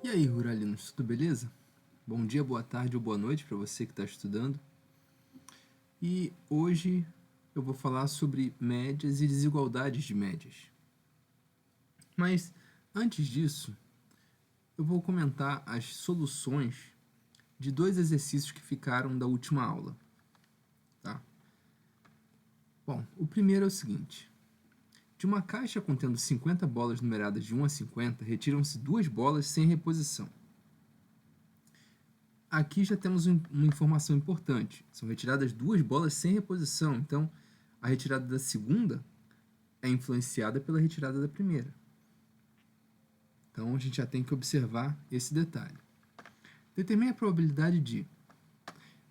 E aí, Ruralinos, tudo beleza? Bom dia, boa tarde ou boa noite para você que está estudando. E hoje eu vou falar sobre médias e desigualdades de médias. Mas antes disso, eu vou comentar as soluções de dois exercícios que ficaram da última aula. Tá? Bom, o primeiro é o seguinte. De uma caixa contendo 50 bolas numeradas de 1 a 50, retiram-se 2 bolas sem reposição. Aqui já temos uma informação importante. São retiradas 2 bolas sem reposição. Então, a retirada da segunda é influenciada pela retirada da primeira. Então, a gente já tem que observar esse detalhe. Determine a probabilidade de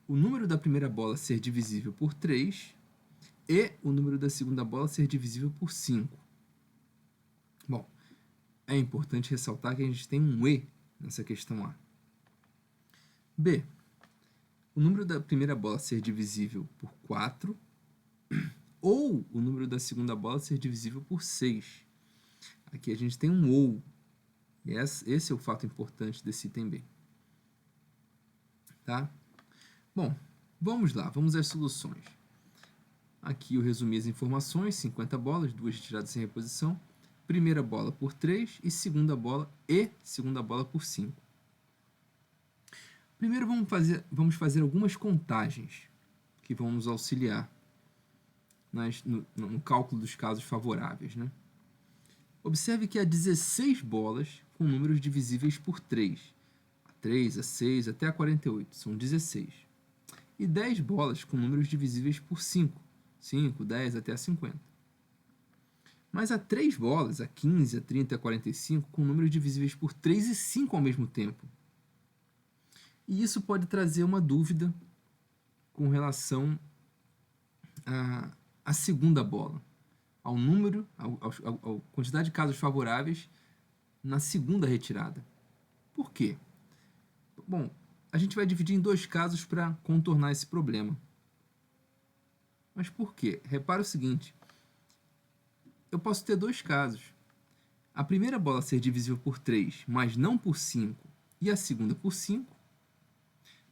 o número da primeira bola ser divisível por 3 e o número da segunda bola ser divisível por 5. Bom, é importante ressaltar que a gente tem um E nessa questão A. B. O número da primeira bola ser divisível por 4 ou o número da segunda bola ser divisível por 6. Aqui a gente tem um ou. Esse é o fato importante desse item B. Tá? Bom, vamos lá, vamos às soluções. Aqui eu resumi as informações, 50 bolas, 2 retiradas sem reposição, primeira bola por 3 e segunda bola por 5. Primeiro vamos fazer algumas contagens que vão nos auxiliar no cálculo dos casos favoráveis. Né? Observe que há 16 bolas com números divisíveis por 3. A 3, a 6, até a 48, são 16. E 10 bolas com números divisíveis por 5. 5, 10, até a 50. Mas há 3 bolas, a 15, a 30 e a 45, com números divisíveis por 3 e 5 ao mesmo tempo. E isso pode trazer uma dúvida com relação à segunda bola, ao número, à quantidade de casos favoráveis na segunda retirada. Por quê? Bom, a gente vai dividir em 2 casos para contornar esse problema. Mas por quê? Repara o seguinte, eu posso ter 2 casos. A primeira bola ser divisível por 3, mas não por 5, e a segunda por 5.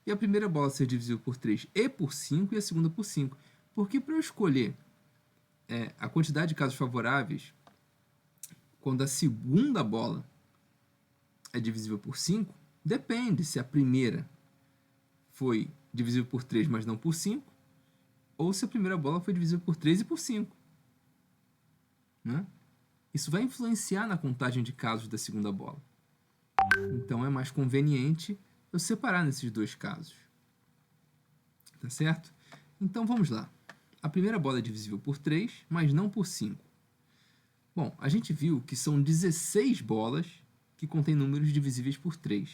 E a primeira bola ser divisível por 3 e por 5, e a segunda por 5. Porque para eu escolher a quantidade de casos favoráveis, quando a segunda bola é divisível por 5, depende se a primeira foi divisível por 3, mas não por 5, ou se a primeira bola foi divisível por 3 e por 5. Né? Isso vai influenciar na contagem de casos da segunda bola. Então, é mais conveniente eu separar nesses 2 casos. Tá certo? Então, vamos lá. A primeira bola é divisível por 3, mas não por 5. Bom, a gente viu que são 16 bolas que contêm números divisíveis por 3.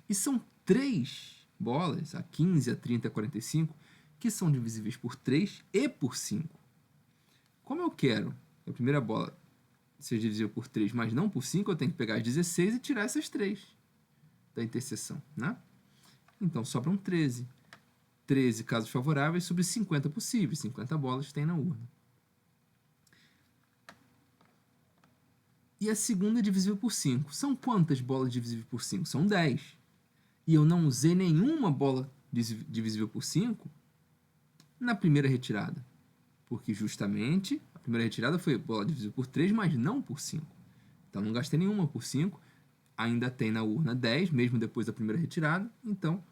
E são 3 bolas, a 15, a 30 e a 45, que são divisíveis por 3 e por 5. Como eu quero a primeira bola ser divisível por 3, mas não por 5, eu tenho que pegar as 16 e tirar essas 3 da interseção. Né? Então, sobram 13. 13 casos favoráveis sobre 50 possíveis. 50 bolas tem na urna. E a segunda é divisível por 5. São quantas bolas divisíveis por 5? São 10. E eu não usei nenhuma bola divisível por 5 na primeira retirada. Porque justamente a primeira retirada foi bola divisível por 3, mas não por 5. Então não gastei nenhuma por 5. Ainda tem na urna 10, mesmo depois da primeira retirada. Então,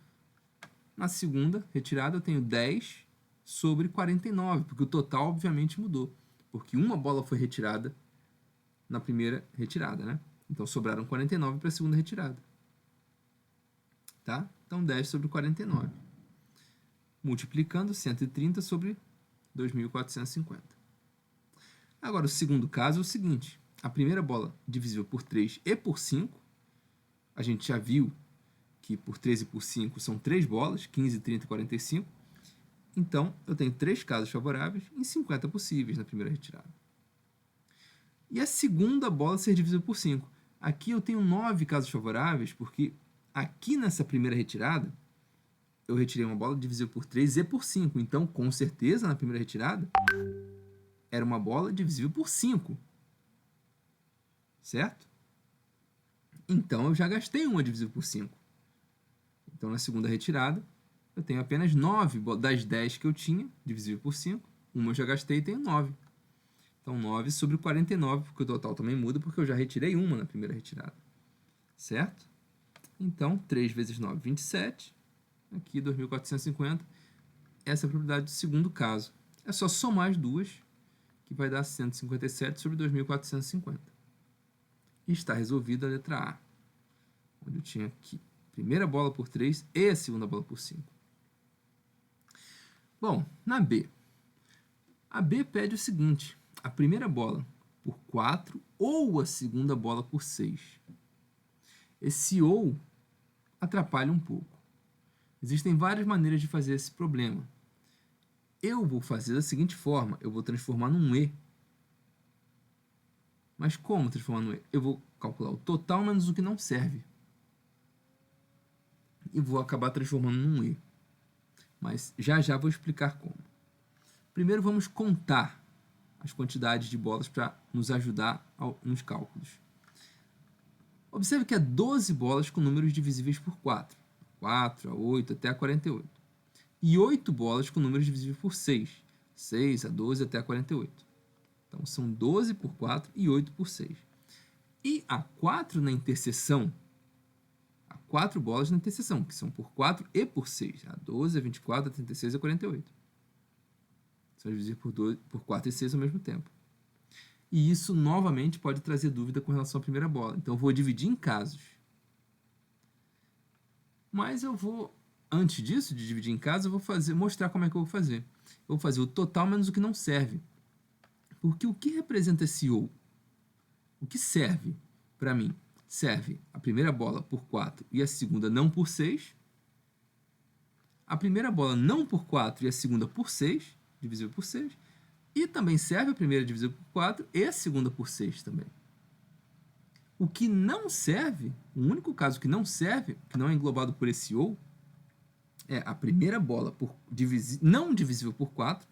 na segunda retirada eu tenho 10 sobre 49, porque o total obviamente mudou. Porque uma bola foi retirada na primeira retirada, né? Então sobraram 49 para a segunda retirada. Tá? Então 10 sobre 49. Multiplicando 130 sobre 2.450. Agora o segundo caso é o seguinte. A primeira bola divisível por 3 e por 5. A gente já viu que por 3 e por 5 são 3 bolas, 15, 30 e 45. Então, eu tenho 3 casos favoráveis em 50 possíveis na primeira retirada. E a segunda bola ser divisível por 5. Aqui eu tenho 9 casos favoráveis, porque aqui nessa primeira retirada, eu retirei uma bola divisível por 3 e por 5. Então, com certeza, na primeira retirada, era uma bola divisível por 5. Certo? Então, eu já gastei uma divisível por 5. Então, na segunda retirada, eu tenho apenas 9 das 10 que eu tinha, divisível por 5. Uma eu já gastei e tenho 9. Então, 9 sobre 49, porque o total também muda, porque eu já retirei uma na primeira retirada. Certo? Então, 3 vezes 9, 27. Aqui, 2.450. Essa é a propriedade do segundo caso. É só somar as duas, que vai dar 157 sobre 2.450. E está resolvida a letra A, onde eu tinha aqui a primeira bola por 3 e a segunda bola por 5. Bom, na B. A B pede o seguinte: a primeira bola por 4 ou a segunda bola por 6. Esse ou atrapalha um pouco. Existem várias maneiras de fazer esse problema. Eu vou fazer da seguinte forma: eu vou transformar num E. Mas como transformar num E? Eu vou calcular o total menos o que não serve. E vou acabar transformando num E. Mas já já vou explicar como. Primeiro vamos contar as quantidades de bolas para nos ajudar nos cálculos. Observe que há 12 bolas com números divisíveis por 4. 4 a 8 até a 48. E 8 bolas com números divisíveis por 6. 6 a 12 até a 48. Então, são 12 por 4 e 8 por 6. E há 4 na interseção. Há 4 bolas na interseção, que são por 4 e por 6. Há 12, a 24, a 36 e a 48. São divididos por 4 e 6 ao mesmo tempo. E isso, novamente, pode trazer dúvida com relação à primeira bola. Então, eu vou dividir em casos. Mas eu vou, antes disso, de dividir em casos, eu vou mostrar como é que eu vou fazer. Eu vou fazer o total menos o que não serve. Porque o que representa esse ou? O que serve para mim? Serve a primeira bola por 4 e a segunda não por 6. A primeira bola não por 4 e a segunda por 6, divisível por 6. E também serve a primeira divisível por 4 e a segunda por 6 também. O que não serve, o único caso que não serve, que não é englobado por esse ou, é a primeira bola não divisível por 4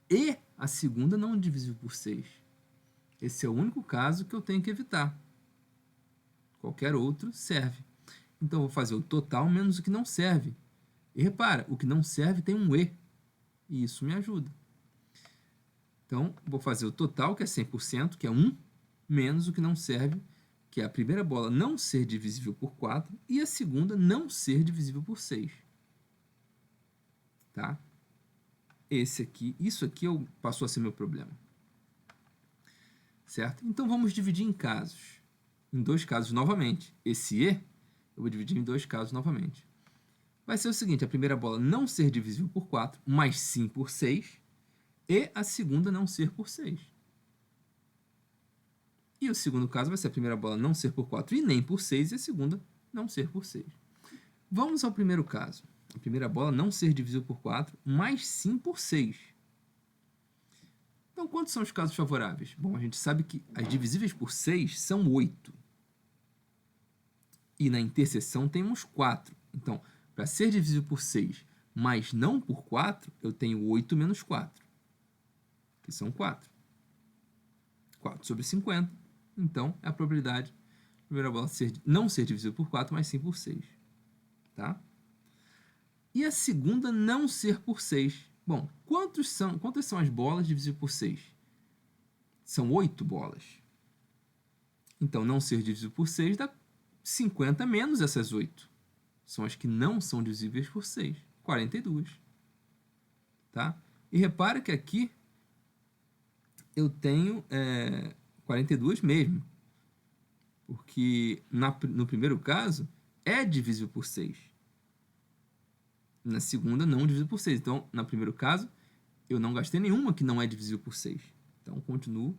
e a segunda não divisível por 6. Esse é o único caso que eu tenho que evitar. Qualquer outro serve. Então, eu vou fazer o total menos o que não serve. E repara, o que não serve tem um E. E isso me ajuda. Então, vou fazer o total, que é 100%, que é 1, menos o que não serve, que é a primeira bola não ser divisível por 4 e a segunda não ser divisível por 6. Tá? Isso aqui passou a ser meu problema. Certo? Então, vamos dividir em casos. Em 2 casos novamente. Esse E, eu vou dividir em 2 casos novamente. Vai ser o seguinte: a primeira bola não ser divisível por 4, mas sim por 6, e a segunda não ser por 6. E o segundo caso vai ser a primeira bola não ser por 4 e nem por 6, e a segunda não ser por 6. Vamos ao primeiro caso. A primeira bola não ser divisível por 4, mas sim por 6. Então, quantos são os casos favoráveis? Bom, a gente sabe que as divisíveis por 6 são 8. E na interseção temos 4. Então, para ser divisível por 6, mas não por 4, eu tenho 8 menos 4, que são 4. 4 sobre 50. Então, é a probabilidade da primeira bola não ser divisível por 4, mas sim por 6. Tá? E a segunda não ser por 6. Bom, quantas são as bolas divisíveis por 6? São 8 bolas. Então, não ser divisível por 6 dá 50 menos essas 8. São as que não são divisíveis por 6. 42. Tá? E repara que aqui eu tenho 42 mesmo. Porque no primeiro caso é divisível por 6. Na segunda, não divisível por 6. Então, no primeiro caso, eu não gastei nenhuma que não é divisível por 6. Então, continuo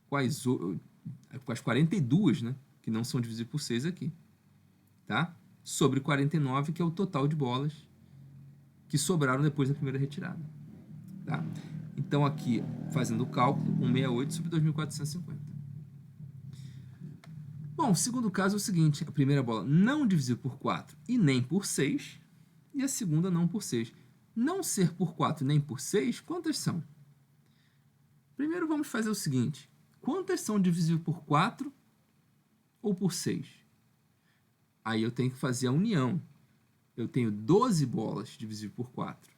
com as 42, né, que não são divisíveis por 6 aqui. Tá? Sobre 49, que é o total de bolas que sobraram depois da primeira retirada. Tá? Então, aqui, fazendo o cálculo, 168 sobre 2.450. Bom, o segundo caso é o seguinte: a primeira bola não divisível por 4 e nem por 6, e a segunda não por 6. Não ser por 4 nem por 6, quantas são? Primeiro vamos fazer o seguinte: quantas são divisíveis por 4 ou por 6? Aí eu tenho que fazer a união. Eu tenho 12 bolas divisível por 4,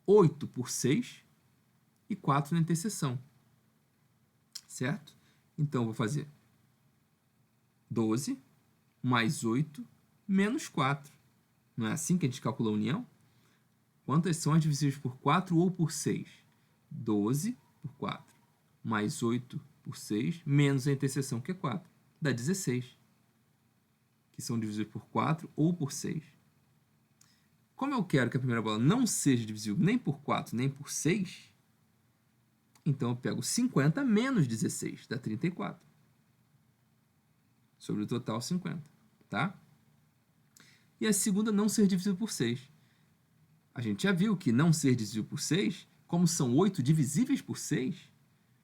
8 por 6 e 4 na interseção. Certo? Então, eu vou fazer 12 mais 8 menos 4. Não é assim que a gente calcula a união? Quantas são as divisíveis por 4 ou por 6? 12 por 4 mais 8 por 6 menos a interseção, que é 4. Dá 16. Que são divisíveis por 4 ou por 6. Como eu quero que a primeira bola não seja divisível nem por 4 nem por 6, então eu pego 50 menos 16, dá 34. Sobre o total, 50. Tá? E a segunda, não ser divisível por 6. A gente já viu que não ser divisível por 6, como são 8 divisíveis por 6,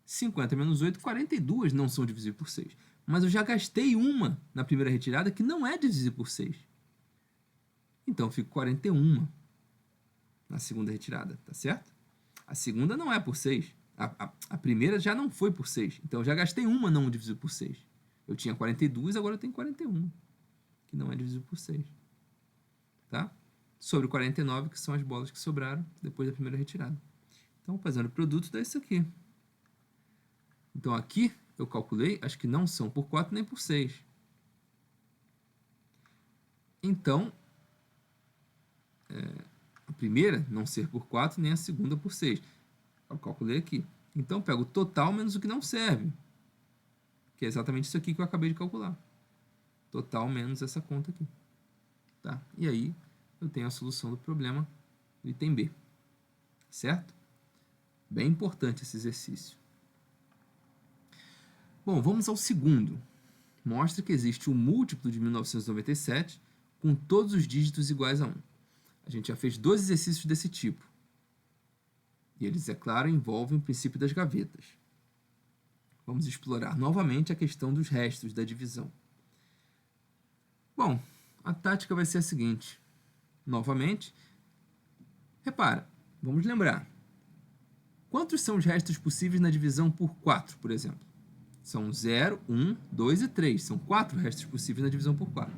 50 menos 8, 42 não são divisíveis por 6. Mas eu já gastei uma na primeira retirada que não é divisível por 6. Então, eu fico 41 na segunda retirada, tá certo? A segunda não é por 6. A primeira já não foi por 6. Então, eu já gastei uma não divisível por 6. Eu tinha 42, agora eu tenho 41, que não é divisível por 6. Tá? Sobre 49, que são as bolas que sobraram depois da primeira retirada. Então, fazendo o produto, dá isso aqui. Então, aqui eu calculei as que não são por 4 nem por 6. Então, a primeira não ser por 4, nem a segunda por 6. Eu calculei aqui. Então, eu pego o total menos o que não serve, que é exatamente isso aqui que eu acabei de calcular. Total menos essa conta aqui. Tá? E aí, eu tenho a solução do problema do item B. Certo? Bem importante esse exercício. Bom, vamos ao segundo. Mostra que existe um múltiplo de 1997 com todos os dígitos iguais a 1. A gente já fez 2 exercícios desse tipo. E eles, é claro, envolvem o princípio das gavetas. Vamos explorar novamente a questão dos restos da divisão. Bom, a tática vai ser a seguinte. Novamente, repara, vamos lembrar. Quantos são os restos possíveis na divisão por 4, por exemplo? São 0, 1, 2 e 3. São 4 restos possíveis na divisão por 4.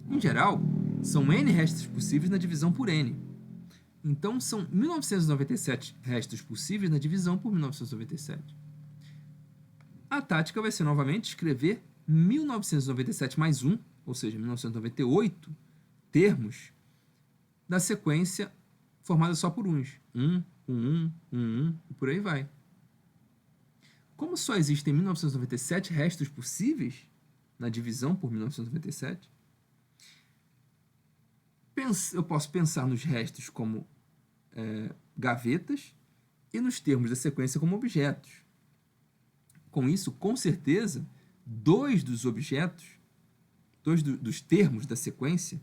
Em geral, são n restos possíveis na divisão por n. Então, são 1997 restos possíveis na divisão por 1997. A tática vai ser, novamente, escrever 1997 mais 1, ou seja, 1998 termos da sequência formada só por 1s. 1, 1, 1, 1, e por aí vai. Como só existem 1997 restos possíveis na divisão por 1997, eu posso pensar nos restos como gavetas e nos termos da sequência como objetos. Com isso, com certeza, 2 dos objetos, 2 dos termos da sequência,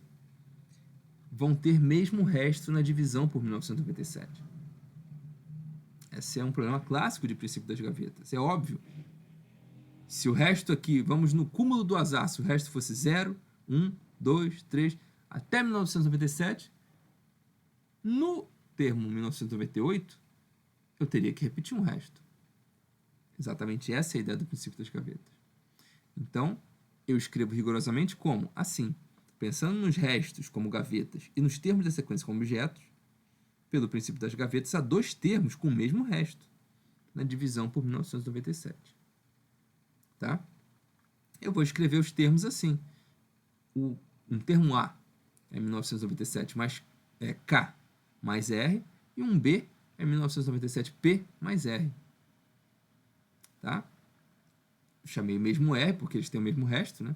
vão ter mesmo resto na divisão por 1997. Esse é um problema clássico de princípio das gavetas. É óbvio. Se o resto aqui, vamos no cúmulo do azar, se o resto fosse 0, 1, 2, 3, até 1997, no termo 1998, eu teria que repetir um resto. Exatamente essa é a ideia do princípio das gavetas. Então, eu escrevo rigorosamente como? Assim, pensando nos restos como gavetas e nos termos da sequência como objetos, pelo princípio das gavetas, há 2 termos com o mesmo resto na divisão por 1997. Tá? Eu vou escrever os termos assim. Um termo A é 1997 mais K mais R, e um B é 1997P mais R. Tá? Eu chamei mesmo R porque eles têm o mesmo resto, né?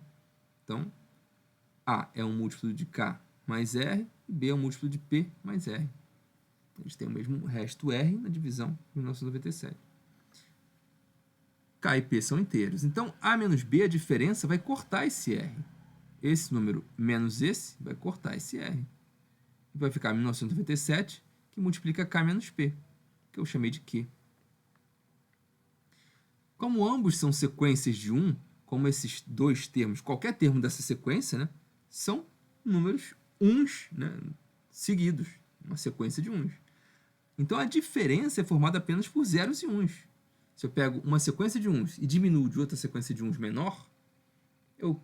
Então, A é um múltiplo de K mais R, e B é um múltiplo de P mais R. Eles têm o mesmo resto R na divisão de 1997. K e P são inteiros. Então, A menos B, a diferença, vai cortar esse R. Esse número menos esse vai cortar esse R. E vai ficar 1997, que multiplica K menos P, que eu chamei de Q. Como ambos são sequências de 1, como esses 2 termos, qualquer termo dessa sequência, né, são números uns, né, seguidos, uma sequência de uns. Então, a diferença é formada apenas por zeros e uns. Se eu pego uma sequência de uns e diminuo de outra sequência de uns menor, eu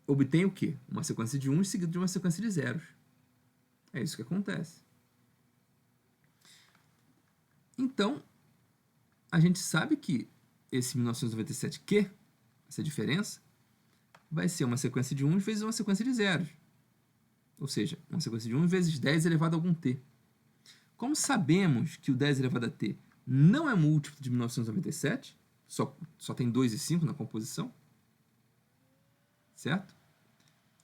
obtém o quê? Uma sequência de 1 seguida de uma sequência de zeros. É isso que acontece. Então, a gente sabe que esse 1997Q, essa diferença, vai ser uma sequência de 1 vezes uma sequência de zeros. Ou seja, uma sequência de 1 vezes 10 elevado a algum t. Como sabemos que o 10 elevado a t não é múltiplo de 1997, só tem 2 e 5 na composição, certo?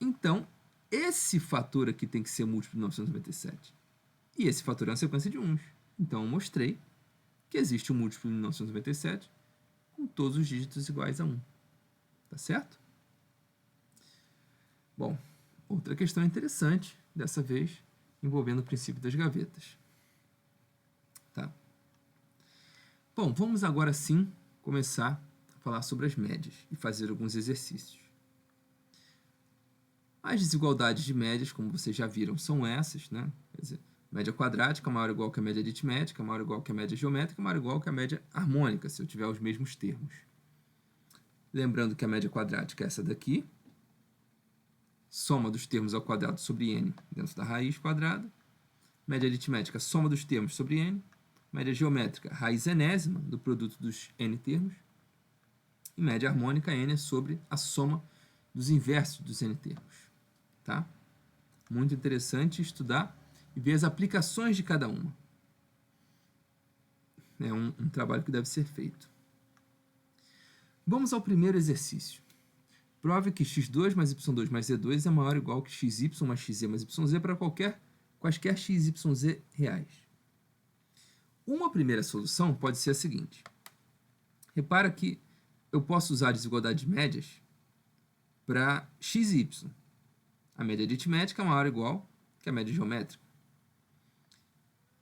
Então, esse fator aqui tem que ser múltiplo de 1997. E esse fator é uma sequência de 1s. Então, eu mostrei que existe um múltiplo de 1997 com todos os dígitos iguais a 1. Tá certo? Bom, outra questão interessante, dessa vez, envolvendo o princípio das gavetas. Tá? Bom, vamos agora sim começar a falar sobre as médias e fazer alguns exercícios. As desigualdades de médias, como vocês já viram, são essas, né? Quer dizer, média quadrática maior ou igual que a média aritmética, maior ou igual que a média geométrica, maior ou igual que a média harmônica, se eu tiver os mesmos termos. Lembrando que a média quadrática é essa daqui, soma dos termos ao quadrado sobre n dentro da raiz quadrada. Média aritmética, soma dos termos sobre n. Média geométrica, raiz enésima do produto dos n termos. E média harmônica, n é sobre a soma dos inversos dos n termos. Tá? Muito interessante estudar e ver as aplicações de cada uma. É um trabalho que deve ser feito. Vamos ao primeiro exercício. Prove que x2 mais y2 mais z2 é maior ou igual que xy mais xz mais yz para quaisquer x, y, z reais. Uma primeira solução pode ser a seguinte. Repara que eu posso usar a desigualdade de médias para x e y. A média aritmética é maior ou igual que a média geométrica.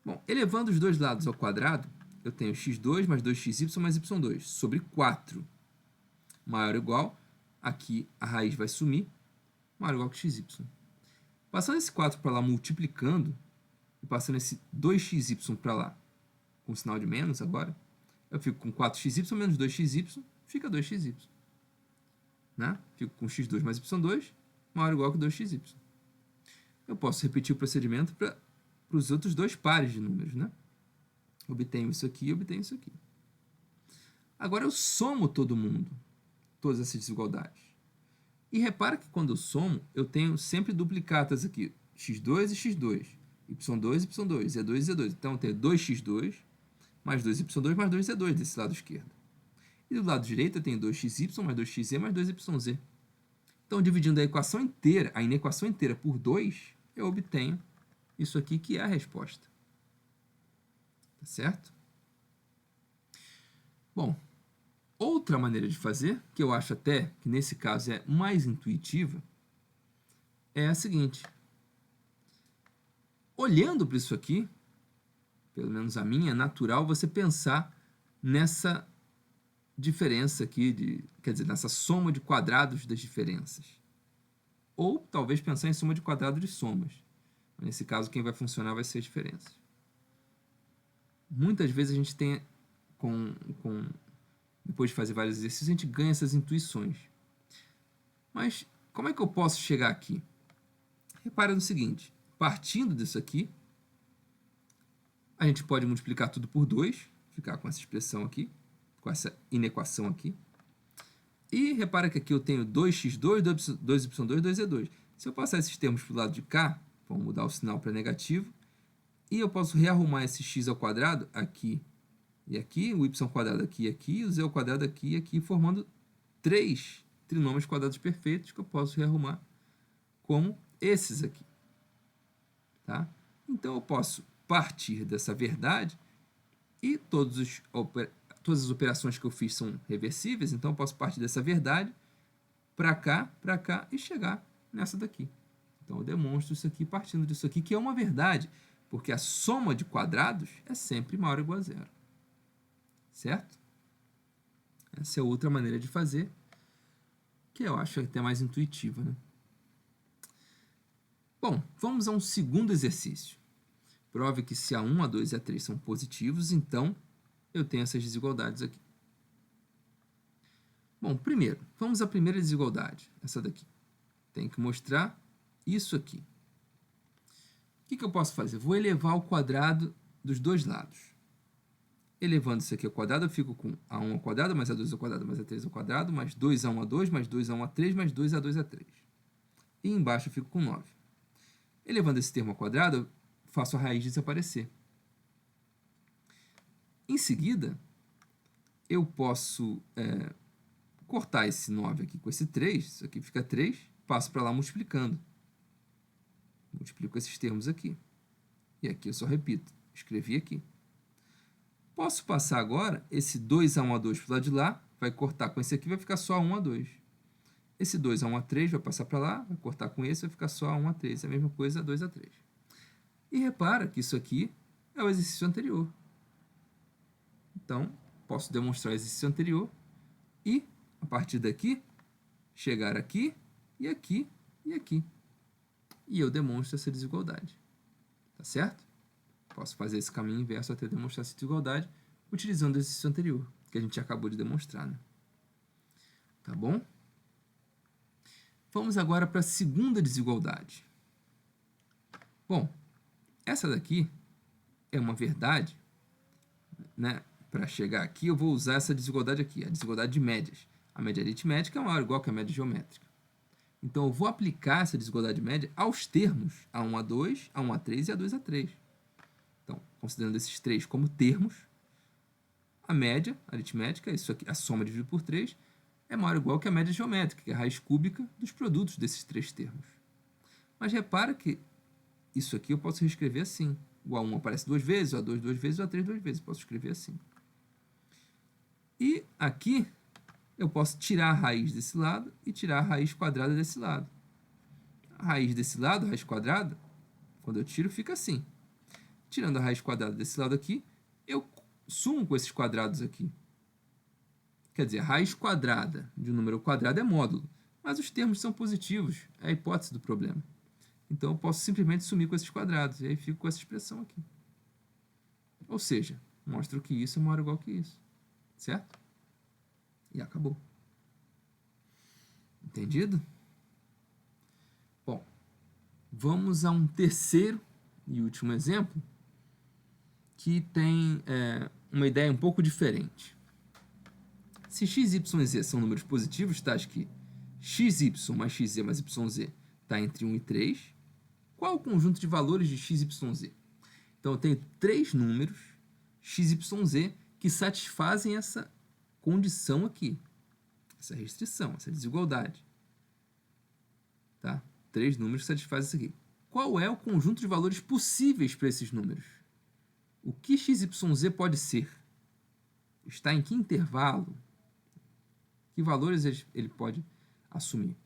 Bom, elevando os dois lados ao quadrado, eu tenho x2 mais 2xy mais y2 sobre 4. Maior ou igual, aqui a raiz vai sumir, maior ou igual que xy. Passando esse 4 para lá multiplicando, e passando esse 2xy para lá, com sinal de menos agora, eu fico com 4xy menos 2xy, fica 2xy. Né? Fico com x2 mais y2, maior ou igual que 2xy. Eu posso repetir o procedimento para os outros dois pares de números, né? Obtenho isso aqui e obtenho isso aqui. Agora eu somo todo mundo, todas essas desigualdades. E repara que quando eu somo, eu tenho sempre duplicatas aqui, x2 e x2, y2 e y2, z2 e z2. Então eu tenho 2x2 mais 2y2 mais 2z2 desse lado esquerdo. E do lado direito eu tenho 2xy mais 2xz mais 2yz. Então, dividindo a equação inteira, a inequação inteira por 2, eu obtenho isso aqui que é a resposta. Tá certo? Bom, outra maneira de fazer, que eu acho até que nesse caso é mais intuitiva, é a seguinte. Olhando para isso aqui, pelo menos a minha, é natural você pensar nessa diferença aqui, quer dizer, nessa soma de quadrados das diferenças. Ou talvez pensar em soma de quadrado de somas. Nesse caso, quem vai funcionar vai ser as diferenças. Muitas vezes a gente tem, depois de fazer vários exercícios, a gente ganha essas intuições. Mas como é que eu posso chegar aqui? Repara no seguinte, partindo disso aqui, a gente pode multiplicar tudo por 2, ficar com essa expressão aqui, com essa inequação aqui. E repara que aqui eu tenho 2x2, 2y2, 2z2. Se eu passar esses termos para o lado de cá, vamos mudar o sinal para negativo, e eu posso rearrumar esse x ao quadrado aqui e aqui, o y ao quadrado aqui e aqui, o z ao quadrado aqui e aqui, formando 3 trinômios quadrados perfeitos que eu posso rearrumar como esses aqui. Tá? Então, eu posso partir dessa verdade e todas as operações que eu fiz são reversíveis, então eu posso partir dessa verdade para cá e chegar nessa daqui. Então eu demonstro isso aqui partindo disso aqui, que é uma verdade, porque a soma de quadrados é sempre maior ou igual a zero. Certo? Essa é outra maneira de fazer, que eu acho até mais intuitiva, né? Bom, vamos a um segundo exercício. Prove que se A1, A2 e A3 são positivos, então eu tenho essas desigualdades aqui. Bom, primeiro, vamos à primeira desigualdade, essa daqui. Tenho que mostrar isso aqui. O que eu posso fazer? Vou elevar ao quadrado dos dois lados. Elevando isso aqui ao quadrado, eu fico com A1 ao quadrado, mais A2 ao quadrado, mais A3 ao quadrado, mais 2A1 a 2, mais 2A1 a 3, mais 2A2 a 3. E embaixo eu fico com 9. Elevando esse termo ao quadrado, eu faço a raiz desaparecer. Em seguida, eu posso cortar esse 9 aqui com esse 3, isso aqui fica 3, passo para lá multiplicando. Multiplico esses termos aqui. E aqui eu só repito, escrevi aqui. Posso passar agora esse 2A1 a 2 para o lado de lá, vai cortar com esse aqui, vai ficar só 1 a 2. Esse 2A1 a 3 vai passar para lá, vai cortar com esse, vai ficar só 1 a 3. É a mesma coisa, 2 a 3. E repara que isso aqui é o exercício anterior. Então, posso demonstrar o exercício anterior e, a partir daqui, chegar aqui, e aqui, e aqui. E eu demonstro essa desigualdade. Tá certo? Posso fazer esse caminho inverso até demonstrar essa desigualdade utilizando o exercício anterior, que a gente acabou de demonstrar, né? Tá bom? Vamos agora para a segunda desigualdade. Bom, essa daqui é uma verdade, né? Para chegar aqui, eu vou usar essa desigualdade aqui, a desigualdade de médias. A média aritmética é maior ou igual que a média geométrica. Então, eu vou aplicar essa desigualdade média aos termos A1 a 2, A1 a 3 e A2 a 3. Então, considerando esses três como termos, a média aritmética, isso aqui, a soma dividido por 3, é maior ou igual que a média geométrica, que é a raiz cúbica dos produtos desses três termos. Mas repara que isso aqui eu posso reescrever assim. O A1 aparece duas vezes, o A2 duas vezes, o A3 duas vezes. Posso escrever assim. E aqui eu posso tirar a raiz desse lado e tirar a raiz quadrada desse lado. A raiz desse lado, a raiz quadrada, quando eu tiro, fica assim. Tirando a raiz quadrada desse lado aqui, eu sumo com esses quadrados aqui. Quer dizer, a raiz quadrada de um número quadrado é módulo, mas os termos são positivos, é a hipótese do problema. Então, eu posso simplesmente sumir com esses quadrados, e aí fico com essa expressão aqui. Ou seja, mostro que isso é maior ou igual que isso. Certo? E acabou. Entendido? Bom, vamos a um terceiro e último exemplo que tem uma ideia um pouco diferente. Se x, y e z são números positivos, tais que xy mais xz mais yz está entre 1 e 3, qual o conjunto de valores de x, y, z? Então, eu tenho três números, x, y, z, que satisfazem essa condição aqui, essa restrição, essa desigualdade. Tá? Três números que satisfazem isso aqui. Qual é o conjunto de valores possíveis para esses números? O que x, y, z pode ser? Está em que intervalo? Que valores ele pode assumir?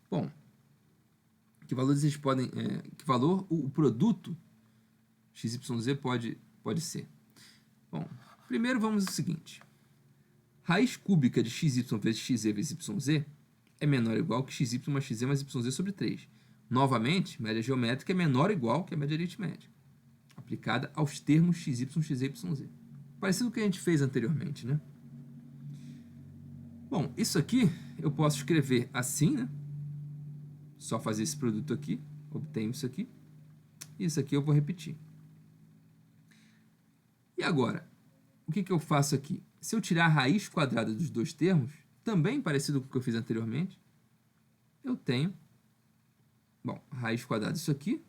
Bom, que valores eles podem... que valor o produto x, y, z pode ser? Bom, primeiro vamos ao seguinte. Raiz cúbica de xy vezes xz vezes yz é menor ou igual que xy mais xz mais yz sobre 3. Novamente, média geométrica é menor ou igual que a média aritmética, aplicada aos termos xy, xz e yz. Parecido com o que a gente fez anteriormente, né? Bom, isso aqui eu posso escrever assim, né? Só fazer esse produto aqui, obtenho isso aqui. E isso aqui eu vou repetir. E agora, o que eu faço aqui? Se eu tirar a raiz quadrada dos dois termos, também parecido com o que eu fiz anteriormente, eu tenho, bom, a raiz quadrada disso aqui,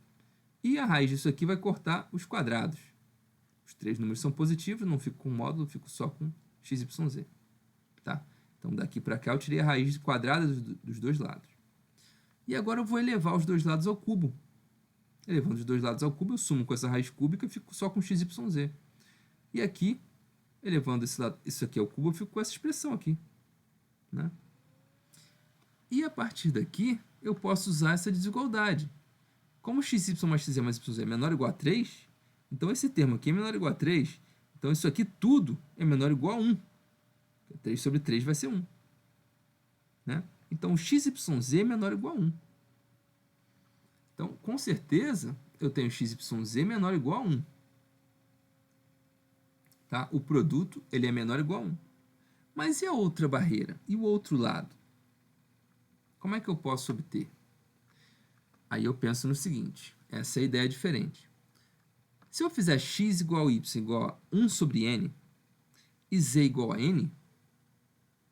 e a raiz disso aqui vai cortar os quadrados. Os três números são positivos, não fico com módulo, fico só com x, y, z. Tá? Então, daqui para cá, eu tirei a raiz quadrada dos dois lados. E agora eu vou elevar os dois lados ao cubo. Elevando os dois lados ao cubo, eu sumo com essa raiz cúbica e fico só com x, y, z. E aqui, elevando isso aqui ao cubo, eu fico com essa expressão aqui. Né? E a partir daqui, eu posso usar essa desigualdade. Como xy mais xz mais yz é menor ou igual a 3, então esse termo aqui é menor ou igual a 3. Então isso aqui tudo é menor ou igual a 1. 3 sobre 3 vai ser 1. Né? Então o xyz é menor ou igual a 1. Então, com certeza, eu tenho xyz menor ou igual a 1. Tá? O produto ele é menor ou igual a 1. Mas e a outra barreira? E o outro lado? Como é que eu posso obter? Aí eu penso no seguinte, essa é a ideia diferente. Se eu fizer x igual a y igual a 1 sobre n e z igual a n,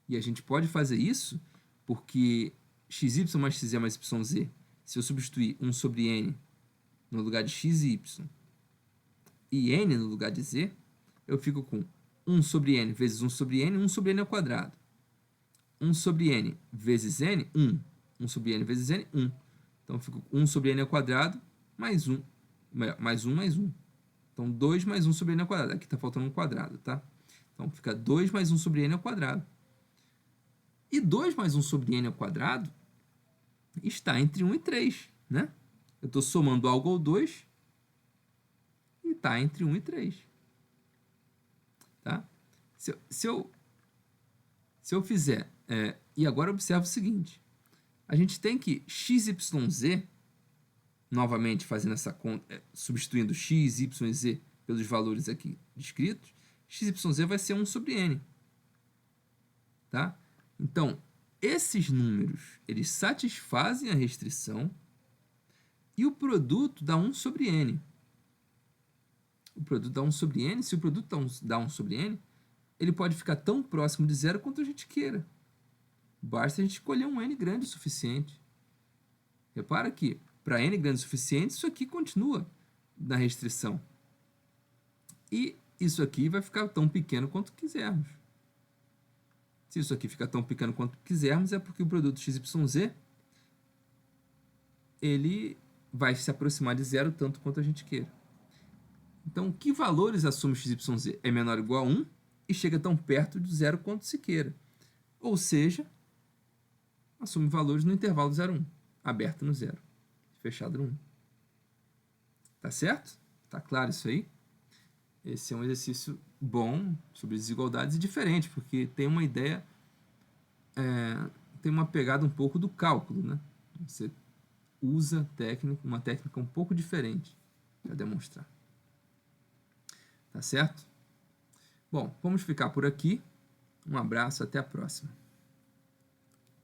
e a gente pode fazer isso porque xy mais xz mais yz, se eu substituir 1 sobre n no lugar de x e y e n no lugar de z, eu fico com 1 sobre n vezes 1 sobre n, 1 sobre n ao quadrado. 1 sobre n vezes n, 1. 1 sobre n vezes n, 1. Então, eu fico com 1 sobre n ao quadrado mais 1. Mais 1 mais 1. Então, 2 mais 1 sobre n ao quadrado. Aqui está faltando um quadrado, tá? Então, fica 2 mais 1 sobre n ao quadrado. E 2 mais 1 sobre n ao quadrado está entre 1 e 3, né? Eu estou somando algo ao 2 e está entre 1 e 3. Tá? Se eu fizer... e agora observa o seguinte. A gente tem que XYZ, novamente fazendo essa conta, substituindo x, y e z pelos valores aqui descritos, XYZ vai ser 1 sobre n. Tá? Então, esses números, eles satisfazem a restrição e o produto dá 1 sobre n. O produto dá 1 sobre n, se o produto dá 1 sobre n, ele pode ficar tão próximo de zero quanto a gente queira. Basta a gente escolher um n grande o suficiente. Repara que, para n grande o suficiente, isso aqui continua na restrição. E isso aqui vai ficar tão pequeno quanto quisermos. Se isso aqui ficar tão pequeno quanto quisermos, é porque o produto XYZ ele vai se aproximar de zero tanto quanto a gente queira. Então, que valores assume XYZ? É menor ou igual a 1 e chega tão perto de zero quanto se queira. Ou seja, assume valores no intervalo 0, 1, aberto no 0, fechado no 1. Tá certo? Tá claro isso aí? Esse é um exercício bom sobre desigualdades e diferente, porque tem uma ideia, tem uma pegada um pouco do cálculo, né? Você usa uma técnica um pouco diferente para demonstrar. Tá certo? Bom, vamos ficar por aqui. Um abraço, até a próxima.